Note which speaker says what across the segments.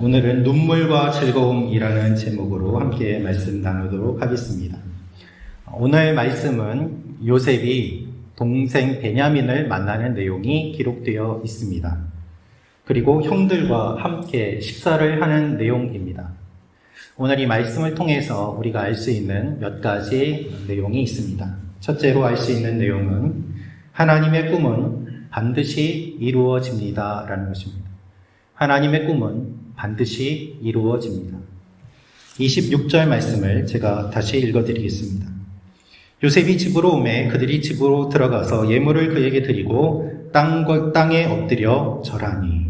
Speaker 1: 오늘은 눈물과 즐거움이라는 제목으로 함께 말씀 나누도록 하겠습니다. 오늘 말씀은 요셉이 동생 베냐민을 만나는 내용이 기록되어 있습니다. 그리고 형들과 함께 식사를 하는 내용입니다. 오늘 이 말씀을 통해서 우리가 알 수 있는 몇 가지 내용이 있습니다. 첫째로 알 수 있는 내용은 하나님의 꿈은 반드시 이루어집니다 라는 것입니다. 하나님의 꿈은 반드시 이루어집니다. 26절 말씀을 제가 다시 읽어드리겠습니다. 요셉이 집으로 오매 그들이 집으로 들어가서 예물을 그에게 드리고 땅에 엎드려 절하니.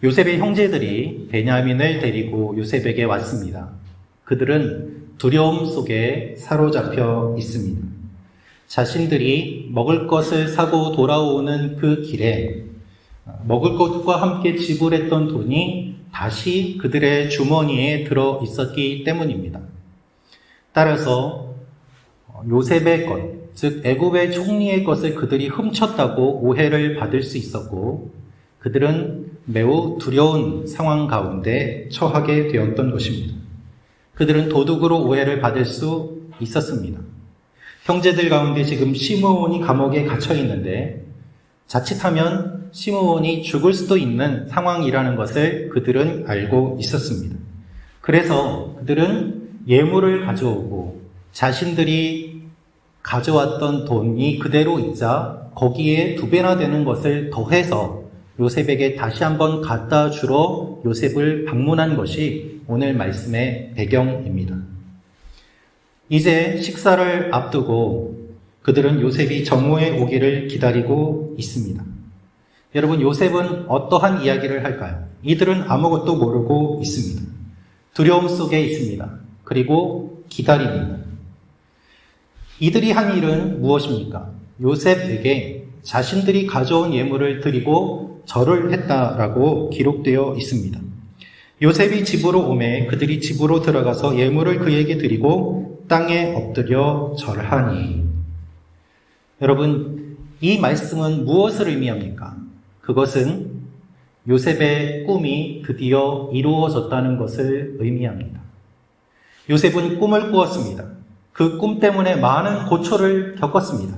Speaker 1: 요셉의 형제들이 베냐민을 데리고 요셉에게 왔습니다. 그들은 두려움 속에 사로잡혀 있습니다. 자신들이 먹을 것을 사고 돌아오는 그 길에 먹을 것과 함께 지불했던 돈이 다시 그들의 주머니에 들어 있었기 때문입니다. 따라서 요셉의 것, 즉 애굽의 총리의 것을 그들이 훔쳤다고 오해를 받을 수 있었고 그들은 매우 두려운 상황 가운데 처하게 되었던 것입니다. 그들은 도둑으로 오해를 받을 수 있었습니다. 형제들 가운데 지금 시므온이 감옥에 갇혀 있는데 자칫하면 시므온이 죽을 수도 있는 상황이라는 것을 그들은 알고 있었습니다. 그래서 그들은 예물을 가져오고 자신들이 가져왔던 돈이 그대로 있자 거기에 2배나 되는 것을 더해서 요셉에게 다시 한번 갖다 주러 요셉을 방문한 것이 오늘 말씀의 배경입니다. 이제 식사를 앞두고 그들은 요셉이 정오에 오기를 기다리고 있습니다. 여러분, 요셉은 어떠한 이야기를 할까요? 이들은 아무것도 모르고 있습니다. 두려움 속에 있습니다. 그리고 기다립니다. 이들이 한 일은 무엇입니까? 요셉에게 자신들이 가져온 예물을 드리고 절을 했다라고 기록되어 있습니다. 요셉이 집으로 오매 그들이 집으로 들어가서 예물을 그에게 드리고 땅에 엎드려 절하니. 여러분, 이 말씀은 무엇을 의미합니까? 그것은 요셉의 꿈이 드디어 이루어졌다는 것을 의미합니다. 요셉은 꿈을 꾸었습니다. 그 꿈 때문에 많은 고초를 겪었습니다.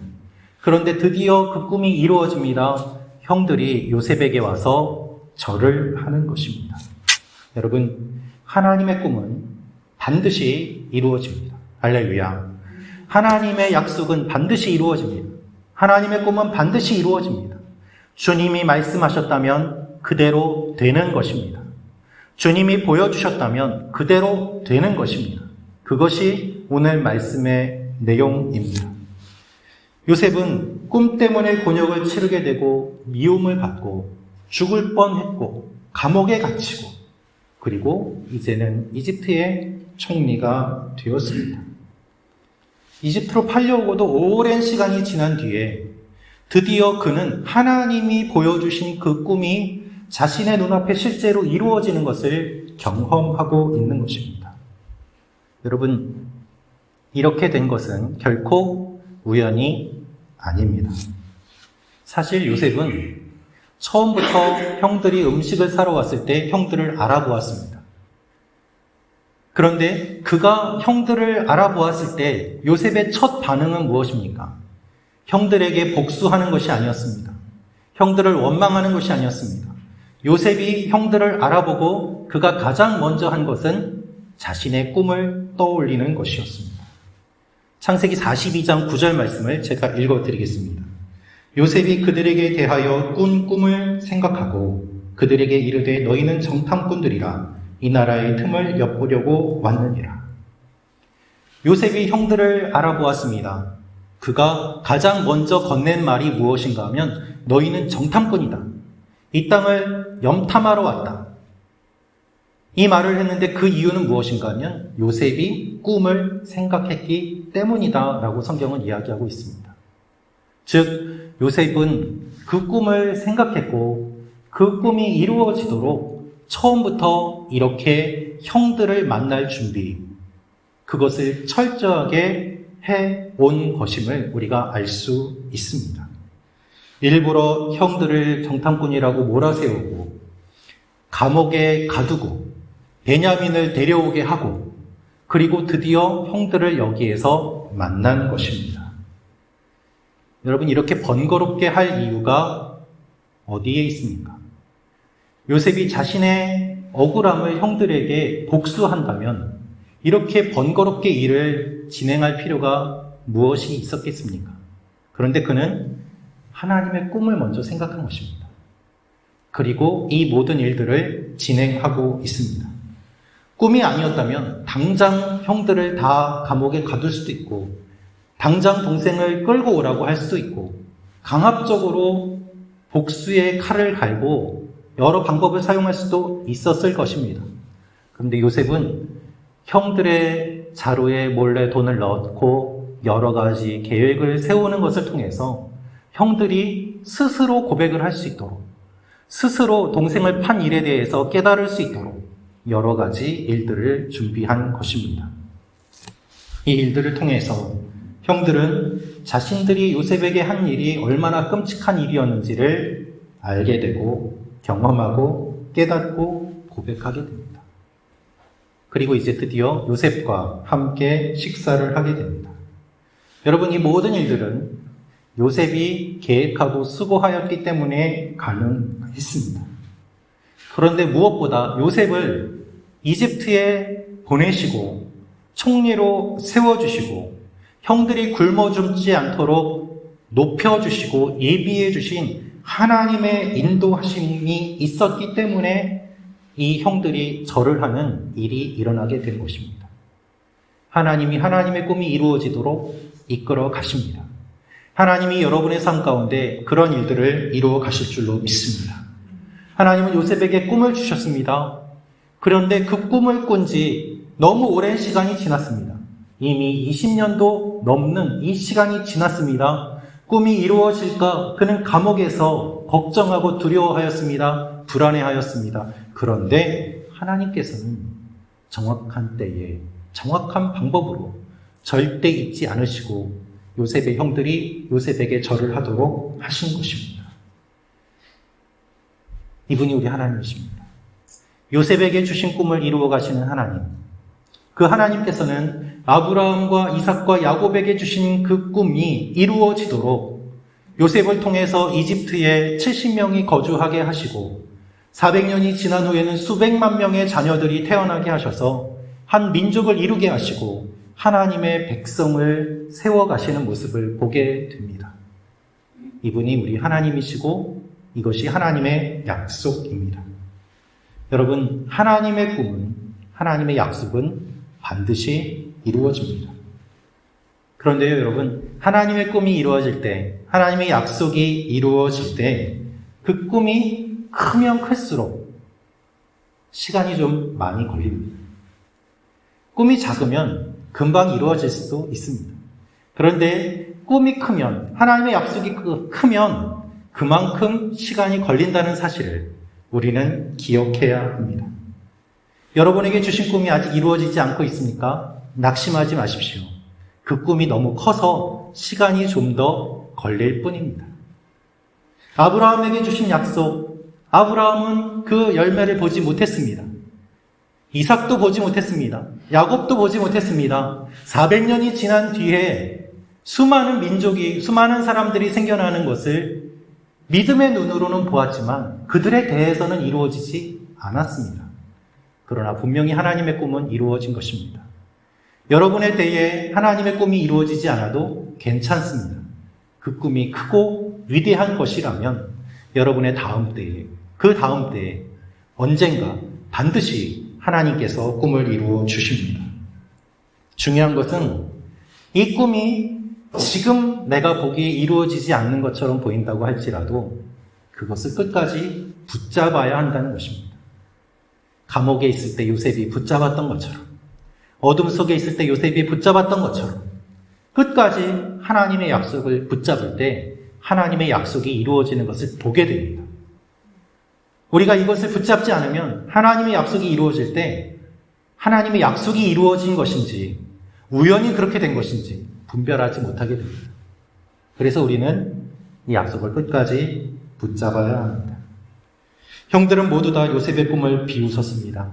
Speaker 1: 그런데 드디어 그 꿈이 이루어집니다. 형들이 요셉에게 와서 절을 하는 것입니다. 여러분, 하나님의 꿈은 반드시 이루어집니다. 할렐루야. 하나님의 약속은 반드시 이루어집니다. 하나님의 꿈은 반드시 이루어집니다. 주님이 말씀하셨다면 그대로 되는 것입니다. 주님이 보여주셨다면 그대로 되는 것입니다. 그것이 오늘 말씀의 내용입니다. 요셉은 꿈 때문에 곤욕을 치르게 되고 미움을 받고 죽을 뻔했고 감옥에 갇히고 그리고 이제는 이집트의 총리가 되었습니다. 이집트로 팔려오고도 오랜 시간이 지난 뒤에 드디어 그는 하나님이 보여주신 그 꿈이 자신의 눈앞에 실제로 이루어지는 것을 경험하고 있는 것입니다. 여러분, 이렇게 된 것은 결코 우연이 아닙니다. 사실 요셉은 처음부터 형들이 음식을 사러 왔을 때 형들을 알아보았습니다. 그런데 그가 형들을 알아보았을 때 요셉의 첫 반응은 무엇입니까? 형들에게 복수하는 것이 아니었습니다. 형들을 원망하는 것이 아니었습니다. 요셉이 형들을 알아보고 그가 가장 먼저 한 것은 자신의 꿈을 떠올리는 것이었습니다. 창세기 42장 9절 말씀을 제가 읽어드리겠습니다. 요셉이 그들에게 대하여 꾼 꿈을 생각하고 그들에게 이르되 너희는 정탐꾼들이라 이 나라의 틈을 엿보려고 왔느니라. 요셉이 형들을 알아보았습니다. 그가 가장 먼저 건넨 말이 무엇인가 하면 너희는 정탐꾼이다. 이 땅을 염탐하러 왔다. 이 말을 했는데 그 이유는 무엇인가 하면 요셉이 꿈을 생각했기 때문이다 라고 성경은 이야기하고 있습니다. 즉 요셉은 그 꿈을 생각했고 그 꿈이 이루어지도록 처음부터 이렇게 형들을 만날 준비, 그것을 철저하게 해온 것임을 우리가 알 수 있습니다. 일부러 형들을 정탐꾼이라고 몰아세우고 감옥에 가두고 베냐민을 데려오게 하고 그리고 드디어 형들을 여기에서 만난 것입니다. 여러분, 이렇게 번거롭게 할 이유가 어디에 있습니까? 요셉이 자신의 억울함을 형들에게 복수한다면 이렇게 번거롭게 일을 진행할 필요가 무엇이 있었겠습니까? 그런데 그는 하나님의 꿈을 먼저 생각한 것입니다. 그리고 이 모든 일들을 진행하고 있습니다. 꿈이 아니었다면 당장 형들을 다 감옥에 가둘 수도 있고 당장 동생을 끌고 오라고 할 수도 있고 강압적으로 복수의 칼을 갈고 여러 방법을 사용할 수도 있었을 것입니다. 그런데 요셉은 형들의 자루에 몰래 돈을 넣고 여러 가지 계획을 세우는 것을 통해서 형들이 스스로 고백을 할 수 있도록, 스스로 동생을 판 일에 대해서 깨달을 수 있도록 여러 가지 일들을 준비한 것입니다. 이 일들을 통해서 형들은 자신들이 요셉에게 한 일이 얼마나 끔찍한 일이었는지를 알게 되고 경험하고 깨닫고 고백하게 됩니다. 그리고 이제 드디어 요셉과 함께 식사를 하게 됩니다. 여러분, 이 모든 일들은 요셉이 계획하고 수고하였기 때문에 가능했습니다. 그런데 무엇보다 요셉을 이집트에 보내시고 총리로 세워주시고 형들이 굶어 죽지 않도록 높여주시고 예비해 주신 하나님의 인도하심이 있었기 때문에 이 형들이 절을 하는 일이 일어나게 된 것입니다. 하나님이 하나님의 꿈이 이루어지도록 이끌어 가십니다. 하나님이 여러분의 삶 가운데 그런 일들을 이루어 가실 줄로 믿습니다. 하나님은 요셉에게 꿈을 주셨습니다. 그런데 그 꿈을 꾼 지 너무 오랜 시간이 지났습니다. 이미 20년도 넘는 이 시간이 지났습니다. 꿈이 이루어질까 그는 감옥에서 걱정하고 두려워하였습니다. 불안해하였습니다. 그런데 하나님께서는 정확한 때에 정확한 방법으로 절대 잊지 않으시고 요셉의 형들이 요셉에게 절을 하도록 하신 것입니다. 이분이 우리 하나님이십니다. 요셉에게 주신 꿈을 이루어 가시는 하나님. 그 하나님께서는 아브라함과 이삭과 야곱에게 주신 그 꿈이 이루어지도록 요셉을 통해서 이집트에 70명이 거주하게 하시고 400년이 지난 후에는 수백만 명의 자녀들이 태어나게 하셔서 한 민족을 이루게 하시고 하나님의 백성을 세워가시는 모습을 보게 됩니다. 이분이 우리 하나님이시고 이것이 하나님의 약속입니다. 여러분, 하나님의 꿈은, 하나님의 약속은 반드시 이루어집니다. 그런데요, 여러분, 하나님의 꿈이 이루어질 때, 하나님의 약속이 이루어질 때, 그 꿈이 크면 클수록 시간이 좀 많이 걸립니다. 꿈이 작으면 금방 이루어질 수도 있습니다. 그런데 꿈이 크면, 하나님의 약속이 크면 그만큼 시간이 걸린다는 사실을 우리는 기억해야 합니다. 여러분에게 주신 꿈이 아직 이루어지지 않고 있습니까? 낙심하지 마십시오. 그 꿈이 너무 커서 시간이 좀 더 걸릴 뿐입니다. 아브라함에게 주신 약속, 아브라함은 그 열매를 보지 못했습니다. 이삭도 보지 못했습니다. 야곱도 보지 못했습니다. 400년이 지난 뒤에 수많은 민족이, 수많은 사람들이 생겨나는 것을 믿음의 눈으로는 보았지만 그들에 대해서는 이루어지지 않았습니다. 그러나 분명히 하나님의 꿈은 이루어진 것입니다. 여러분의 때에 하나님의 꿈이 이루어지지 않아도 괜찮습니다. 그 꿈이 크고 위대한 것이라면 여러분의 다음 때에, 그 다음 때에 언젠가 반드시 하나님께서 꿈을 이루어 주십니다. 중요한 것은 이 꿈이 지금 내가 보기에 이루어지지 않는 것처럼 보인다고 할지라도 그것을 끝까지 붙잡아야 한다는 것입니다. 감옥에 있을 때 요셉이 붙잡았던 것처럼, 어둠 속에 있을 때 요셉이 붙잡았던 것처럼 끝까지 하나님의 약속을 붙잡을 때 하나님의 약속이 이루어지는 것을 보게 됩니다. 우리가 이것을 붙잡지 않으면 하나님의 약속이 이루어질 때 하나님의 약속이 이루어진 것인지 우연히 그렇게 된 것인지 분별하지 못하게 됩니다. 그래서 우리는 이 약속을 끝까지 붙잡아야 합니다. 형들은 모두 다 요셉의 꿈을 비웃었습니다.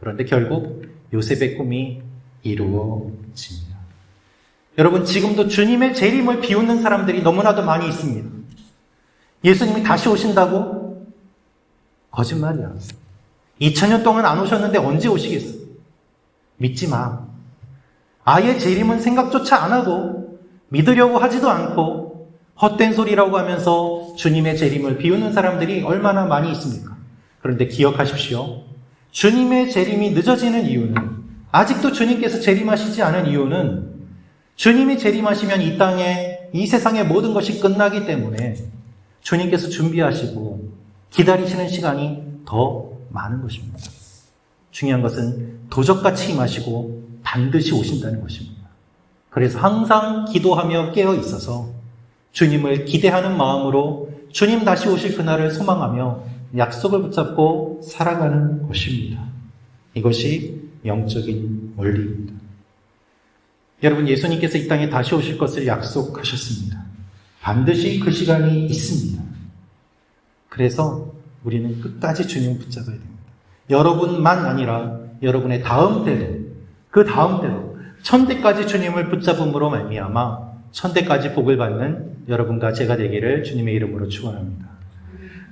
Speaker 1: 그런데 결국 요셉의 꿈이 이루어집니다. 여러분, 지금도 주님의 재림을 비웃는 사람들이 너무나도 많이 있습니다. 예수님이 다시 오신다고? 거짓말이야. 2000년 동안 안 오셨는데 언제 오시겠어? 믿지 마. 아예 재림은 생각조차 안 하고 믿으려고 하지도 않고 헛된 소리라고 하면서 주님의 재림을 비웃는 사람들이 얼마나 많이 있습니까? 그런데 기억하십시오. 주님의 재림이 늦어지는 이유는, 아직도 주님께서 재림하시지 않은 이유는 주님이 재림하시면 이 땅에, 이 세상의 모든 것이 끝나기 때문에 주님께서 준비하시고 기다리시는 시간이 더 많은 것입니다. 중요한 것은 도적같이 임하시고 반드시 오신다는 것입니다. 그래서 항상 기도하며 깨어 있어서 주님을 기대하는 마음으로 주님 다시 오실 그날을 소망하며 약속을 붙잡고 살아가는 것입니다. 이것이 영적인 원리입니다. 여러분, 예수님께서 이 땅에 다시 오실 것을 약속하셨습니다. 반드시 그 시간이 있습니다. 그래서 우리는 끝까지 주님을 붙잡아야 됩니다. 여러분만 아니라 여러분의 다음 때도, 그 다음 때도 천대까지 주님을 붙잡음으로 말미암아 천대까지 복을 받는 여러분과 제가 되기를 주님의 이름으로 축원합니다.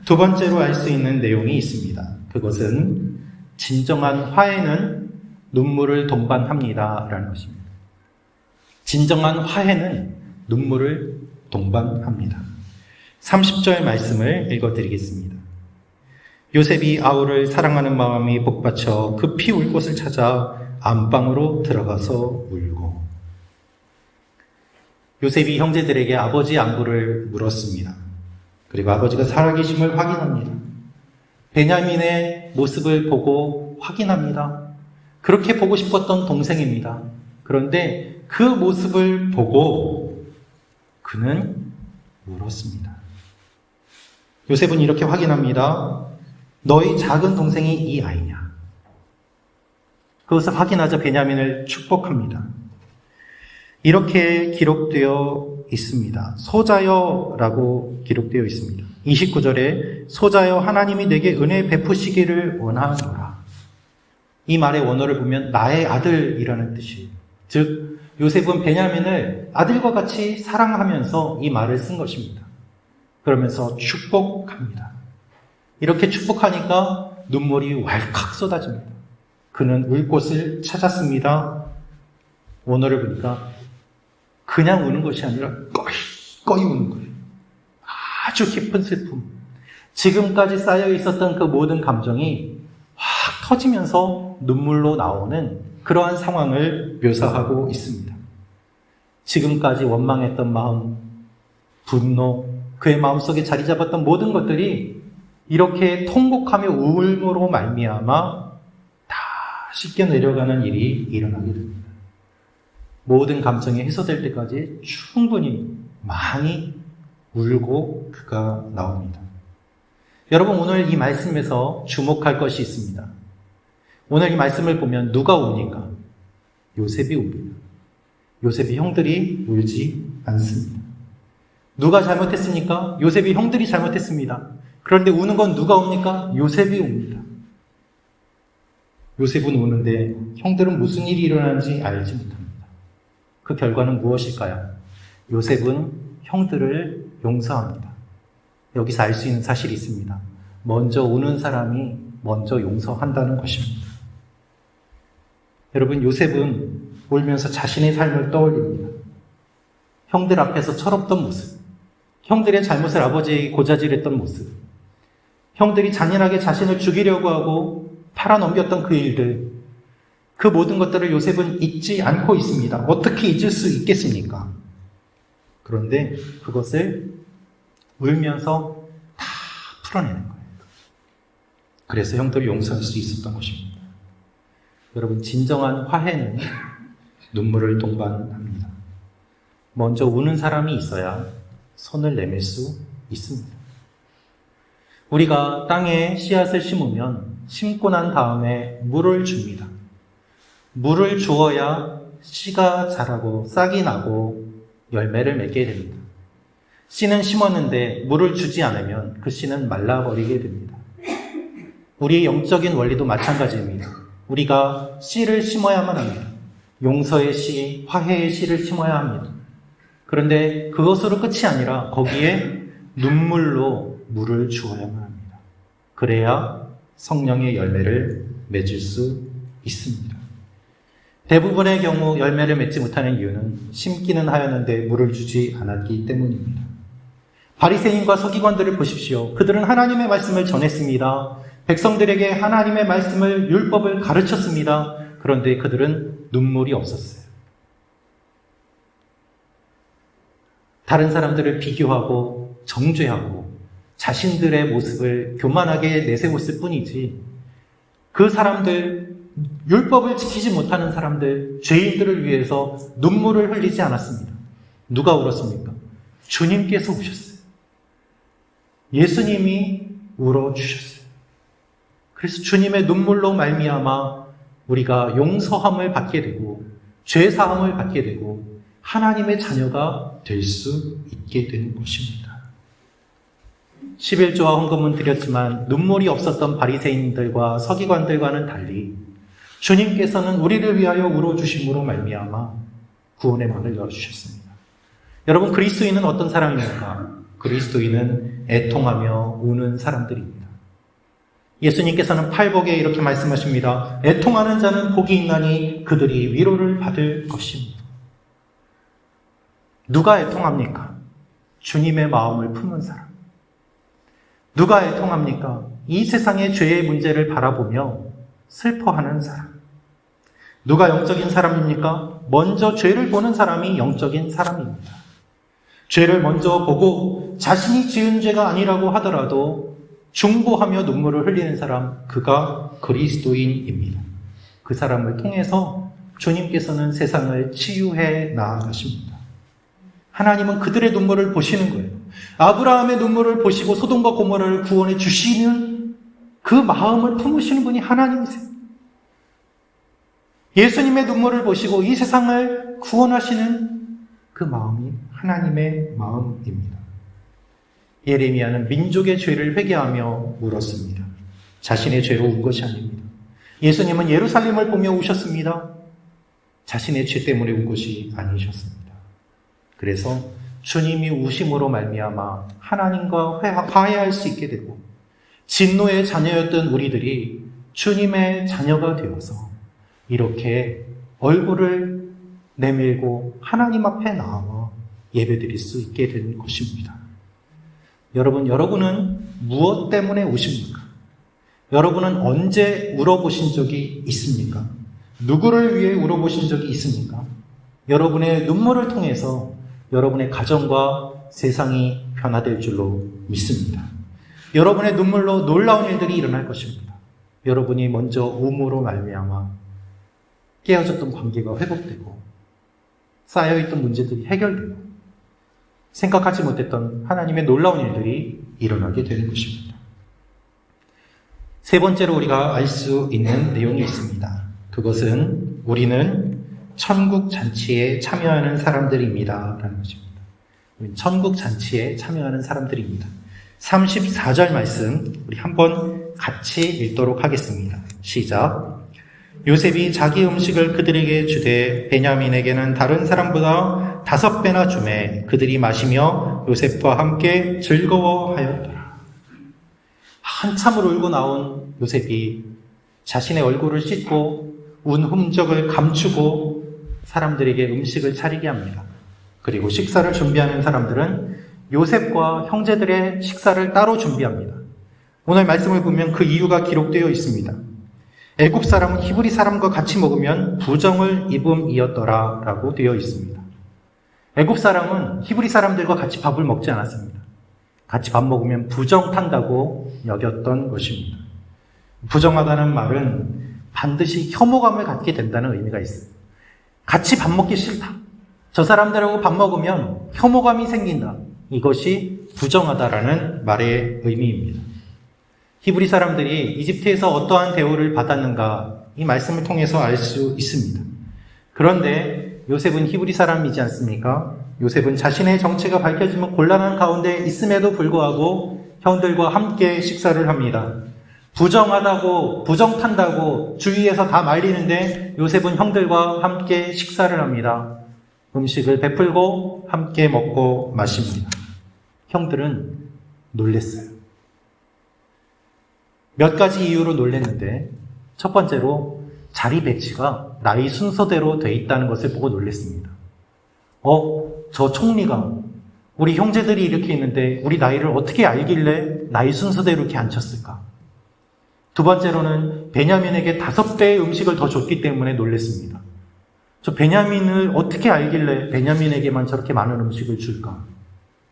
Speaker 1: 두 번째로 알 수 있는 내용이 있습니다. 그것은 진정한 화해는 눈물을 동반합니다 라는 것입니다. 진정한 화해는 눈물을 동반합니다. 30절 말씀을 읽어드리겠습니다. 요셉이 아우를 사랑하는 마음이 복받쳐 급히 울 곳을 찾아 안방으로 들어가서 울고. 요셉이 형제들에게 아버지의 안부를 물었습니다. 그리고 아버지가 살아계심을 확인합니다. 베냐민의 모습을 보고 확인합니다. 그렇게 보고 싶었던 동생입니다. 그런데 그 모습을 보고 그는 울었습니다. 요셉은 이렇게 확인합니다. 너희 작은 동생이 이 아이냐? 그것을 확인하자 베냐민을 축복합니다. 이렇게 기록되어 있습니다. 소자여라고 기록되어 있습니다. 29절에 소자여 하나님이 내게 은혜 베푸시기를 원하노라. 이 말의 원어를 보면 나의 아들이라는 뜻이에요. 즉 요셉은 베냐민을 아들과 같이 사랑하면서 이 말을 쓴 것입니다. 그러면서 축복합니다. 이렇게 축복하니까 눈물이 왈칵 쏟아집니다. 그는 울 곳을 찾았습니다. 원어를 보니까 그냥 우는 것이 아니라 꺼이 우는 거예요. 아주 깊은 슬픔. 지금까지 쌓여 있었던 그 모든 감정이 확 터지면서 눈물로 나오는 그러한 상황을 묘사하고 있습니다. 지금까지 원망했던 마음, 분노, 그의 마음속에 자리 잡았던 모든 것들이 이렇게 통곡하며 울음으로 말미암아 다 씻겨 내려가는 일이 일어나게 됩니다. 모든 감정이 해소될 때까지 충분히 많이 울고 그가 나옵니다. 여러분, 오늘 이 말씀에서 주목할 것이 있습니다. 오늘 이 말씀을 보면 누가 웁니까? 요셉이 웁니다. 요셉이 형들이 울지 않습니다. 누가 잘못했습니까? 요셉이 형들이 잘못했습니다. 그런데 우는 건 누가 웁니까? 요셉이 웁니다. 요셉은 우는데 형들은 무슨 일이 일어나는지 알지 못합니다. 그 결과는 무엇일까요? 요셉은 형들을 용서합니다. 여기서 알 수 있는 사실이 있습니다. 먼저 우는 사람이 먼저 용서한다는 것입니다. 여러분, 요셉은 울면서 자신의 삶을 떠올립니다. 형들 앞에서 철없던 모습, 형들의 잘못을 아버지에게 고자질했던 모습, 형들이 잔인하게 자신을 죽이려고 하고 팔아넘겼던 그 일들, 그 모든 것들을 요셉은 잊지 않고 있습니다. 어떻게 잊을 수 있겠습니까? 그런데 그것을 울면서 다 풀어내는 거예요. 그래서 형들을 용서할 수 있었던 것입니다. 여러분, 진정한 화해는 눈물을 동반합니다. 먼저 우는 사람이 있어야 손을 내밀 수 있습니다. 우리가 땅에 씨앗을 심으면 심고 난 다음에 물을 줍니다. 물을 주어야 씨가 자라고 싹이 나고 열매를 맺게 됩니다. 씨는 심었는데 물을 주지 않으면 그 씨는 말라버리게 됩니다. 우리의 영적인 원리도 마찬가지입니다. 우리가 씨를 심어야만 합니다. 용서의 씨, 화해의 씨를 심어야 합니다. 그런데 그것으로 끝이 아니라 거기에 눈물로 물을 주어야만 합니다. 그래야 성령의 열매를 맺을 수 있습니다. 대부분의 경우 열매를 맺지 못하는 이유는 심기는 하였는데 물을 주지 않았기 때문입니다. 바리새인과 서기관들을 보십시오. 그들은 하나님의 말씀을 전했습니다. 백성들에게 하나님의 말씀을, 율법을 가르쳤습니다. 그런데 그들은 눈물이 없었어요. 다른 사람들을 비교하고 정죄하고 자신들의 모습을 교만하게 내세웠을 뿐이지, 그 사람들, 율법을 지키지 못하는 사람들, 죄인들을 위해서 눈물을 흘리지 않았습니다. 누가 울었습니까? 주님께서 우셨어요. 예수님이 울어주셨어요. 그래서 주님의 눈물로 말미암아 우리가 용서함을 받게 되고 죄사함을 받게 되고 하나님의 자녀가 될 수 있게 된 것입니다. 11조와 헌금은 드렸지만 눈물이 없었던 바리새인들과 서기관들과는 달리 주님께서는 우리를 위하여 울어주심으로 말미암아 구원의 문을 열어주셨습니다. 여러분, 그리스도인은 어떤 사람입니까? 그리스도인은 애통하며 우는 사람들입니다. 예수님께서는 팔복에 이렇게 말씀하십니다. 애통하는 자는 복이 있나니 그들이 위로를 받을 것입니다. 누가 애통합니까? 주님의 마음을 품은 사람. 누가 애통합니까? 이 세상의 죄의 문제를 바라보며 슬퍼하는 사람. 누가 영적인 사람입니까? 먼저 죄를 보는 사람이 영적인 사람입니다. 죄를 먼저 보고 자신이 지은 죄가 아니라고 하더라도 중보하며 눈물을 흘리는 사람, 그가 그리스도인입니다. 그 사람을 통해서 주님께서는 세상을 치유해 나아가십니다. 하나님은 그들의 눈물을 보시는 거예요. 아브라함의 눈물을 보시고 소돔과 고모라를 구원해 주시는 그 마음을 품으시는 분이 하나님이세요. 예수님의 눈물을 보시고 이 세상을 구원하시는 그 마음이 하나님의 마음입니다. 예레미야는 민족의 죄를 회개하며 울었습니다. 자신의 죄로 운 것이 아닙니다. 예수님은 예루살렘을 보며 우셨습니다. 자신의 죄 때문에 운 것이 아니셨습니다. 그래서 주님이 우심으로 말미암아 하나님과 화해할 수 있게 되고 진노의 자녀였던 우리들이 주님의 자녀가 되어서 이렇게 얼굴을 내밀고 하나님 앞에 나와 예배드릴 수 있게 된 것입니다. 여러분은 무엇 때문에 우십니까? 여러분은 언제 울어보신 적이 있습니까? 누구를 위해 울어보신 적이 있습니까? 여러분의 눈물을 통해서 여러분의 가정과 세상이 변화될 줄로 믿습니다. 여러분의 눈물로 놀라운 일들이 일어날 것입니다. 여러분이 먼저 우음으로 말미암아 깨어졌던 관계가 회복되고 쌓여있던 문제들이 해결되고 생각하지 못했던 하나님의 놀라운 일들이 일어나게 되는 것입니다. 세 번째로 우리가 알 수 있는 내용이 있습니다. 그것은 우리는 천국 잔치에 참여하는 사람들입니다. 라는 것입니다. 우리는 천국 잔치에 참여하는 사람들입니다. 34절 말씀 우리 한번 같이 읽도록 하겠습니다. 시작. 요셉이 자기 음식을 그들에게 주되 베냐민에게는 다른 사람보다 5배나 주매 그들이 마시며 요셉과 함께 즐거워하였더라. 한참을 울고 나온 요셉이 자신의 얼굴을 씻고 운 흔적을 감추고 사람들에게 음식을 차리게 합니다. 그리고 식사를 준비하는 사람들은 요셉과 형제들의 식사를 따로 준비합니다. 오늘 말씀을 보면 그 이유가 기록되어 있습니다. 애굽 사람은 히브리 사람과 같이 먹으면 부정을 입음이었더라 라고 되어 있습니다. 애굽 사람은 히브리 사람들과 같이 밥을 먹지 않았습니다. 같이 밥 먹으면 부정 탄다고 여겼던 것입니다. 부정하다는 말은 반드시 혐오감을 갖게 된다는 의미가 있어요. 같이 밥 먹기 싫다. 저 사람들하고 밥 먹으면 혐오감이 생긴다. 이것이 부정하다라는 말의 의미입니다. 히브리 사람들이 이집트에서 어떠한 대우를 받았는가 이 말씀을 통해서 알 수 있습니다. 그런데 요셉은 히브리 사람이지 않습니까? 요셉은 자신의 정체가 밝혀지면 곤란한 가운데 있음에도 불구하고 형들과 함께 식사를 합니다. 부정하다고, 부정탄다고 주위에서 다 말리는데 요셉은 형들과 함께 식사를 합니다. 음식을 베풀고 함께 먹고 마십니다. 형들은 놀랬어요. 몇 가지 이유로 놀랬는데, 첫 번째로 자리 배치가 나이 순서대로 돼 있다는 것을 보고 놀랬습니다. 저 총리가 우리 형제들이 이렇게 있는데 우리 나이를 어떻게 알길래 나이 순서대로 이렇게 앉혔을까? 두 번째로는 베냐민에게 5배의 음식을 더 줬기 때문에 놀랬습니다. 저 베냐민을 어떻게 알길래 베냐민에게만 저렇게 많은 음식을 줄까?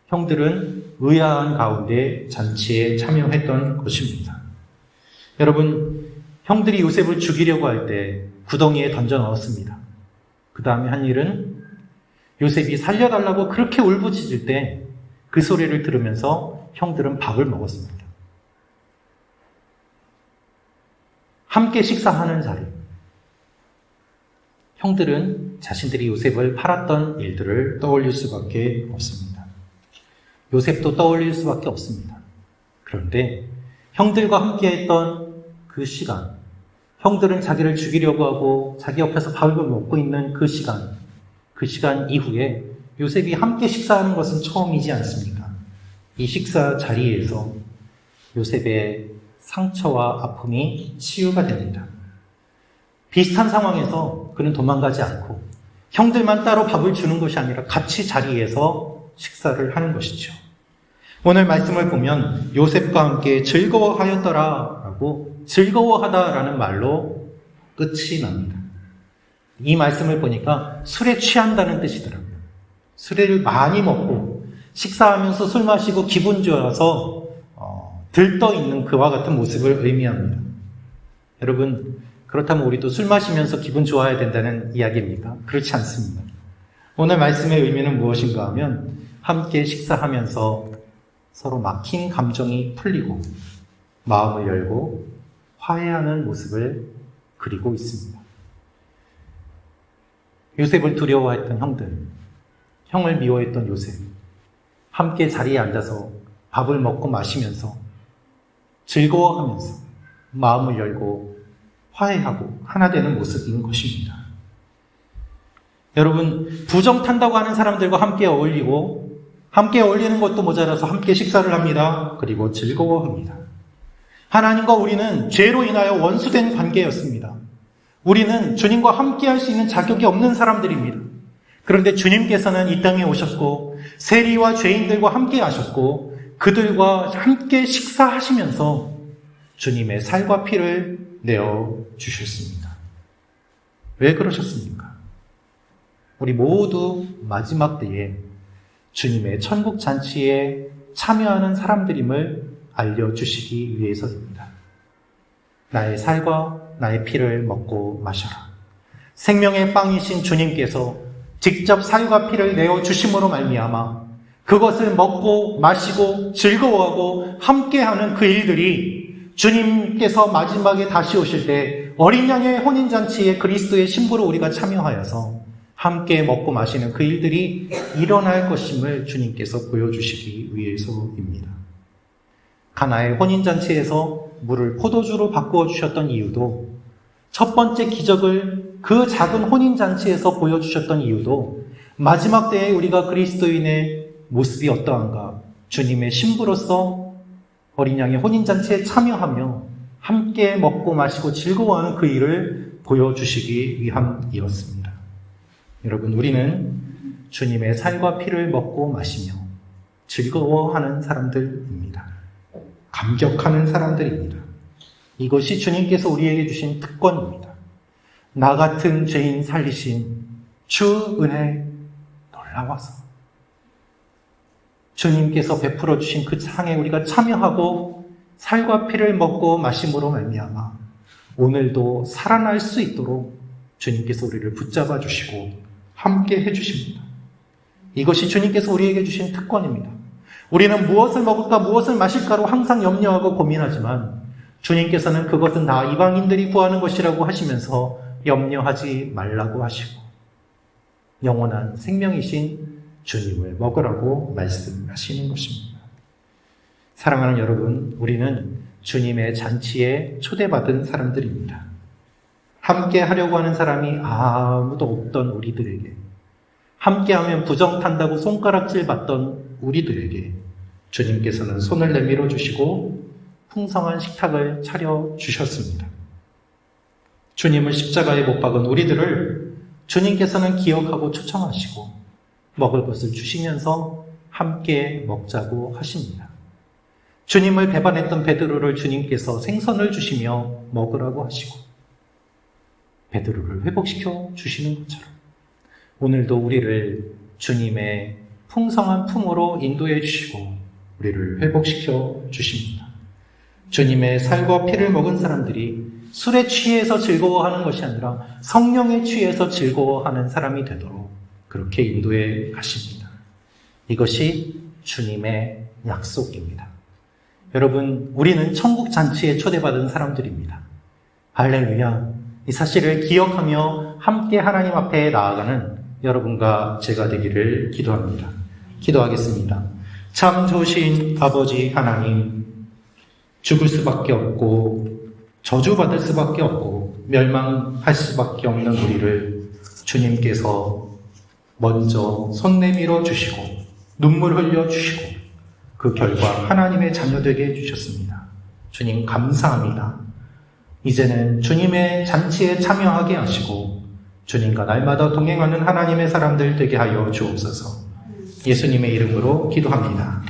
Speaker 1: 형들은 의아한 가운데 잔치에 참여했던 것입니다. 여러분, 형들이 요셉을 죽이려고 할 때 구덩이에 던져 넣었습니다. 그 다음에 한 일은 요셉이 살려달라고 그렇게 울부짖을 때 그 소리를 들으면서 형들은 밥을 먹었습니다. 함께 식사하는 자리. 형들은 자신들이 요셉을 팔았던 일들을 떠올릴 수밖에 없습니다. 요셉도 떠올릴 수밖에 없습니다. 그런데 형들과 함께 했던 그 시간, 형들은 자기를 죽이려고 하고 자기 옆에서 밥을 먹고 있는 그 시간 이후에 요셉이 함께 식사하는 것은 처음이지 않습니까? 이 식사 자리에서 요셉의 상처와 아픔이 치유가 됩니다. 비슷한 상황에서 그는 도망가지 않고 형들만 따로 밥을 주는 것이 아니라 같이 자리에서 식사를 하는 것이죠. 오늘 말씀을 보면 요셉과 함께 즐거워하였더라라고 즐거워하다라는 말로 끝이 납니다. 이 말씀을 보니까 술에 취한다는 뜻이더라고요. 술을 많이 먹고 식사하면서 술 마시고 기분 좋아서 들떠있는 그와 같은 모습을 의미합니다. 여러분, 그렇다면 우리도 술 마시면서 기분 좋아야 된다는 이야기입니까? 그렇지 않습니다. 오늘 말씀의 의미는 무엇인가 하면 함께 식사하면서 서로 막힌 감정이 풀리고 마음을 열고 화해하는 모습을 그리고 있습니다. 요셉을 두려워했던 형들, 형을 미워했던 요셉, 함께 자리에 앉아서 밥을 먹고 마시면서 즐거워하면서 마음을 열고 화해하고 하나 되는 모습인 것입니다. 여러분, 부정탄다고 하는 사람들과 함께 어울리고 함께 어울리는 것도 모자라서 함께 식사를 합니다. 그리고 즐거워합니다. 하나님과 우리는 죄로 인하여 원수된 관계였습니다. 우리는 주님과 함께 할 수 있는 자격이 없는 사람들입니다. 그런데 주님께서는 이 땅에 오셨고 세리와 죄인들과 함께 하셨고 그들과 함께 식사하시면서 주님의 살과 피를 내어 주셨습니다. 왜 그러셨습니까? 우리 모두 마지막 때에 주님의 천국 잔치에 참여하는 사람들임을 알려주시기 위해서입니다. 나의 살과 나의 피를 먹고 마셔라. 생명의 빵이신 주님께서 직접 살과 피를 내어주심으로 말미암아 그것을 먹고 마시고 즐거워하고 함께하는 그 일들이 주님께서 마지막에 다시 오실 때 어린 양의 혼인잔치에 그리스도의 신부로 우리가 참여하여서 함께 먹고 마시는 그 일들이 일어날 것임을 주님께서 보여주시기 위해서입니다. 가나의 혼인잔치에서 물을 포도주로 바꾸어 주셨던 이유도, 첫 번째 기적을 그 작은 혼인잔치에서 보여주셨던 이유도 마지막 때에 우리가 그리스도인의 모습이 어떠한가, 주님의 신부로서 어린 양의 혼인잔치에 참여하며 함께 먹고 마시고 즐거워하는 그 일을 보여주시기 위함이었습니다. 여러분, 우리는 주님의 살과 피를 먹고 마시며 즐거워하는 사람들입니다. 감격하는 사람들입니다. 이것이 주님께서 우리에게 주신 특권입니다. 나 같은 죄인 살리신 주 은혜 놀라워서 주님께서 베풀어 주신 그 상에 우리가 참여하고 살과 피를 먹고 마심으로 말미암아 오늘도 살아날 수 있도록 주님께서 우리를 붙잡아 주시고 함께 해주십니다. 이것이 주님께서 우리에게 주신 특권입니다. 우리는 무엇을 먹을까 무엇을 마실까로 항상 염려하고 고민하지만 주님께서는 그것은 다 이방인들이 구하는 것이라고 하시면서 염려하지 말라고 하시고 영원한 생명이신 주님을 먹으라고 말씀하시는 것입니다. 사랑하는 여러분, 우리는 주님의 잔치에 초대받은 사람들입니다. 함께 하려고 하는 사람이 아무도 없던 우리들에게, 함께하면 부정탄다고 손가락질 받던 우리들에게 주님께서는 손을 내밀어 주시고 풍성한 식탁을 차려 주셨습니다. 주님을 십자가에 못 박은 우리들을 주님께서는 기억하고 초청하시고 먹을 것을 주시면서 함께 먹자고 하십니다. 주님을 배반했던 베드로를 주님께서 생선을 주시며 먹으라고 하시고 베드로를 회복시켜 주시는 것처럼 오늘도 우리를 주님의 풍성한 품으로 인도해 주시고 우리를 회복시켜 주십니다. 주님의 살과 피를 먹은 사람들이 술에 취해서 즐거워하는 것이 아니라 성령에 취해서 즐거워하는 사람이 되도록 그렇게 인도해 가십니다. 이것이 주님의 약속입니다. 여러분, 우리는 천국 잔치에 초대받은 사람들입니다. 할렐루야. 이 사실을 기억하며 함께 하나님 앞에 나아가는 여러분과 제가 되기를 기도합니다. 기도하겠습니다. 참 좋으신 아버지 하나님, 죽을 수밖에 없고 저주받을 수밖에 없고 멸망할 수밖에 없는 우리를 주님께서 먼저 손 내밀어 주시고 눈물 흘려 주시고 그 결과 하나님의 자녀 되게 해주셨습니다. 주님 감사합니다. 이제는 주님의 잔치에 참여하게 하시고 주님과 날마다 동행하는 하나님의 사람들 되게 하여 주옵소서. 예수님의 이름으로 기도합니다.